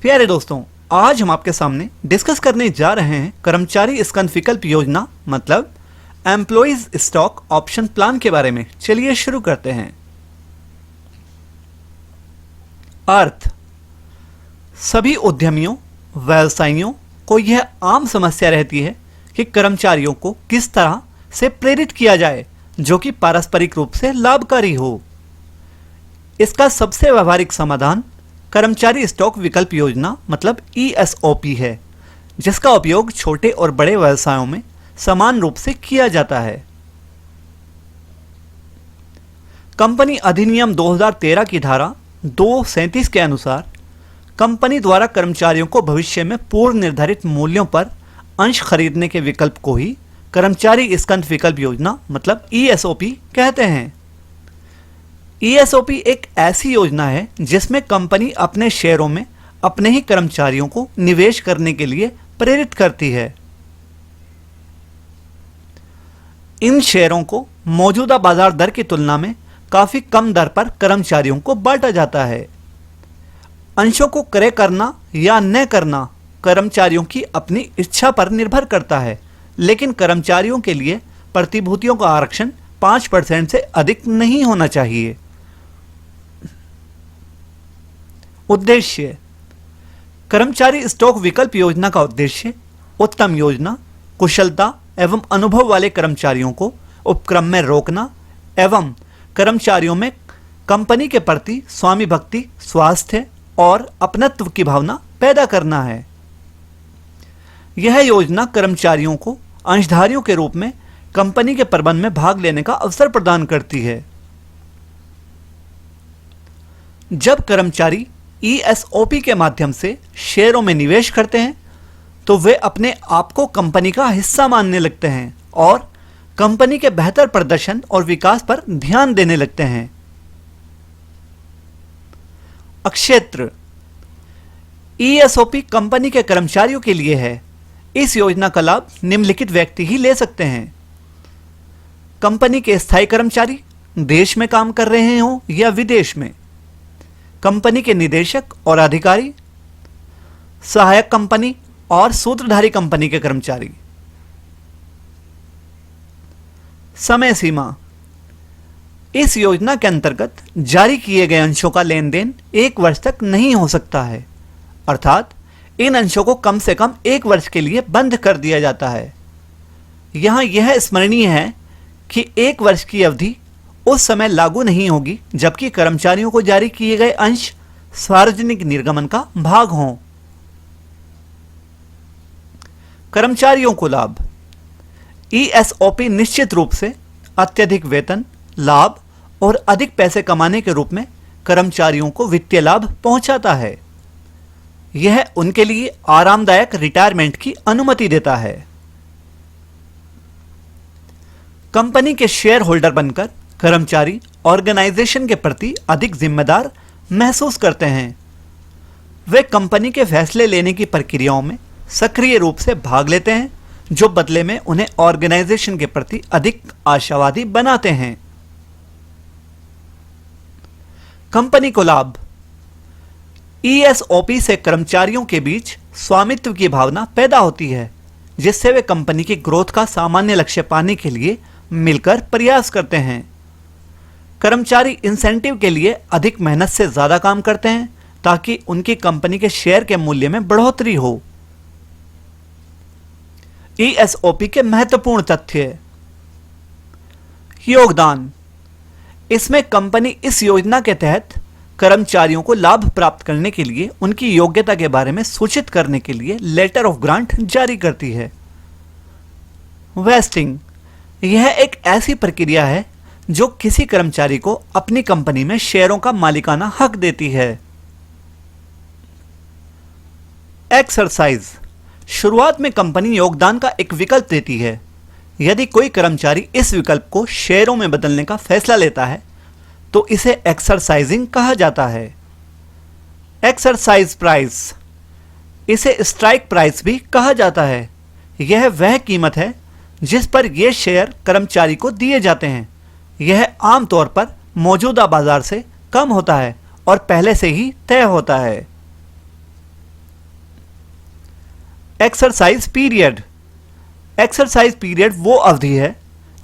प्यारे दोस्तों, आज हम आपके सामने डिस्कस करने जा रहे हैं कर्मचारी स्कंद विकल्प योजना मतलब एम्प्लॉइज स्टॉक ऑप्शन प्लान के बारे में। चलिए शुरू करते हैं। अर्थ: सभी उद्यमियों व्यवसायियों को यह आम समस्या रहती है कि कर्मचारियों को किस तरह से प्रेरित किया जाए जो कि पारस्परिक रूप से लाभकारी हो। इसका सबसे व्यवहारिक समाधान कर्मचारी स्टॉक विकल्प योजना मतलब ESOP है, जिसका उपयोग छोटे और बड़े व्यवसायों में समान रूप से किया जाता है। कंपनी अधिनियम 2013 की धारा 237 के अनुसार कंपनी द्वारा कर्मचारियों को भविष्य में पूर्व निर्धारित मूल्यों पर अंश खरीदने के विकल्प को ही कर्मचारी स्कंद विकल्प योजना मतलब ESOP कहते हैं। ESOP एक ऐसी योजना है जिसमें कंपनी अपने शेयरों में अपने ही कर्मचारियों को निवेश करने के लिए प्रेरित करती है। इन शेयरों को मौजूदा बाजार दर की तुलना में काफी कम दर पर कर्मचारियों को बांटा जाता है। अंशों को क्रय करना या न करना कर्मचारियों की अपनी इच्छा पर निर्भर करता है, लेकिन कर्मचारियों के लिए प्रतिभूतियों का आरक्षण 5% से अधिक नहीं होना चाहिए। उद्देश्य: कर्मचारी स्टॉक विकल्प योजना का उद्देश्य उत्तम योजना, कुशलता एवं अनुभव वाले कर्मचारियों को उपक्रम में रोकना एवं कर्मचारियों में कंपनी के प्रति स्वामी भक्ति, स्वास्थ्य और अपनत्व की भावना पैदा करना है। यह योजना कर्मचारियों को अंशधारियों के रूप में कंपनी के प्रबंधन में भाग लेने का अवसर प्रदान करती है। जब कर्मचारी ESOP के माध्यम से शेयरों में निवेश करते हैं तो वे अपने आप को कंपनी का हिस्सा मानने लगते हैं और कंपनी के बेहतर प्रदर्शन और विकास पर ध्यान देने लगते हैं। अक्षेत्र: ESOP कंपनी के कर्मचारियों के लिए है। इस योजना का लाभ निम्नलिखित व्यक्ति ही ले सकते हैं: कंपनी के स्थायी कर्मचारी, देश में काम कर रहे हों या विदेश में, कंपनी के निदेशक और अधिकारी, सहायक कंपनी और सूत्रधारी कंपनी के कर्मचारी। समय सीमा: इस योजना के अंतर्गत जारी किए गए अंशों का लेन देन 1 वर्ष तक नहीं हो सकता है, अर्थात इन अंशों को कम से कम 1 वर्ष के लिए बंद कर दिया जाता है। यहां यह स्मरणीय है कि 1 वर्ष की अवधि उस समय लागू नहीं होगी जबकि कर्मचारियों को जारी किए गए अंश सार्वजनिक निर्गमन का भाग हों। कर्मचारियों को लाभ: ESOP निश्चित रूप से अत्यधिक वेतन, लाभ और अधिक पैसे कमाने के रूप में कर्मचारियों को वित्तीय लाभ पहुंचाता है। यह उनके लिए आरामदायक रिटायरमेंट की अनुमति देता है। कंपनी के शेयर होल्डर बनकर कर्मचारी ऑर्गेनाइजेशन के प्रति अधिक जिम्मेदार महसूस करते हैं। वे कंपनी के फैसले लेने की प्रक्रियाओं में सक्रिय रूप से भाग लेते हैं, जो बदले में उन्हें ऑर्गेनाइजेशन के प्रति अधिक आशावादी बनाते हैं। कंपनी को लाभ: ESOP से कर्मचारियों के बीच स्वामित्व की भावना पैदा होती है, जिससे वे कंपनी की ग्रोथ का सामान्य लक्ष्य पाने के लिए मिलकर प्रयास करते हैं। कर्मचारी इंसेंटिव के लिए अधिक मेहनत से ज्यादा काम करते हैं ताकि उनकी कंपनी के शेयर के मूल्य में बढ़ोतरी हो। ESOP के महत्वपूर्ण तथ्य: योगदान: इसमें कंपनी इस योजना के तहत कर्मचारियों को लाभ प्राप्त करने के लिए उनकी योग्यता के बारे में सूचित करने के लिए लेटर ऑफ ग्रांट जारी करती है। वेस्टिंग: यह एक ऐसी प्रक्रिया है जो किसी कर्मचारी को अपनी कंपनी में शेयरों का मालिकाना हक देती है। एक्सरसाइज: शुरुआत में कंपनी योगदान का एक विकल्प देती है। यदि कोई कर्मचारी इस विकल्प को शेयरों में बदलने का फैसला लेता है तो इसे एक्सरसाइजिंग कहा जाता है। एक्सरसाइज प्राइस: इसे स्ट्राइक प्राइस भी कहा जाता है। यह वह कीमत है जिस पर ये शेयर कर्मचारी को दिए जाते हैं। यह आमतौर पर मौजूदा बाजार से कम होता है और पहले से ही तय होता है। Exercise period. एक्सरसाइज पीरियड वो अवधि है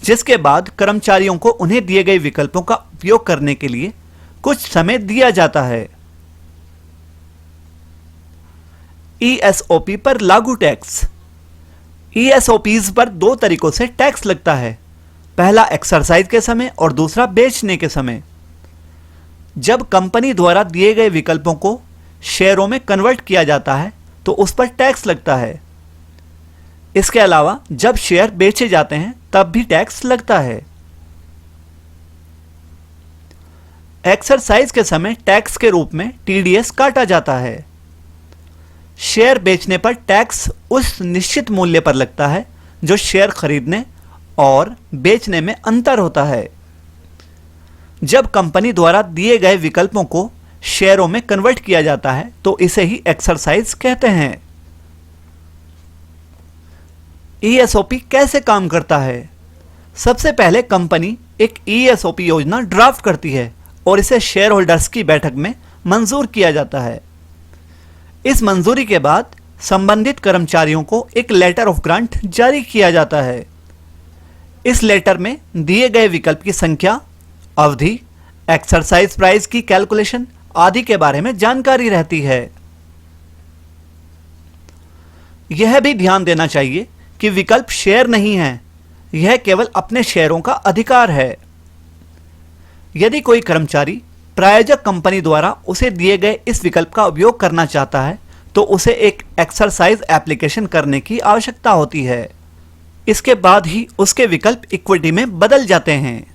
जिसके बाद कर्मचारियों को उन्हें दिए गए विकल्पों का उपयोग करने के लिए कुछ समय दिया जाता है। ईएसओपी पर लागू टैक्स। ईएसओपीज पर दो तरीकों से टैक्स लगता है, पहला एक्सरसाइज के समय और दूसरा बेचने के समय। जब कंपनी द्वारा दिए गए विकल्पों को शेयरों में कन्वर्ट किया जाता है तो उस पर टैक्स लगता है। इसके अलावा जब शेयर बेचे जाते हैं तब भी टैक्स लगता है। एक्सरसाइज के समय टैक्स के रूप में टीडीएस काटा जाता है। शेयर बेचने पर टैक्स उस निश्चित मूल्य पर लगता है जो शेयर खरीदने और बेचने में अंतर होता है। जब कंपनी द्वारा दिए गए विकल्पों को शेयरों में कन्वर्ट किया जाता है तो इसे ही एक्सरसाइज कहते हैं। ईएसओपी कैसे काम करता है? सबसे पहले कंपनी एक ईएसओपी योजना ड्राफ्ट करती है और इसे शेयर होल्डर्स की बैठक में मंजूर किया जाता है। इस मंजूरी के बाद संबंधित कर्मचारियों को एक लेटर ऑफ ग्रांट जारी किया जाता है। इस लेटर में दिए गए विकल्प की संख्या, अवधि, एक्सरसाइज प्राइस की कैलकुलेशन आदि के बारे में जानकारी रहती है। यह भी ध्यान देना चाहिए कि विकल्प शेयर नहीं है, यह केवल अपने शेयरों का अधिकार है। यदि कोई कर्मचारी प्रायोजक कंपनी द्वारा उसे दिए गए इस विकल्प का उपयोग करना चाहता है तो उसे एक एक्सरसाइज एप्लीकेशन करने की आवश्यकता होती है। इसके बाद ही उसके विकल्प इक्विटी में बदल जाते हैं।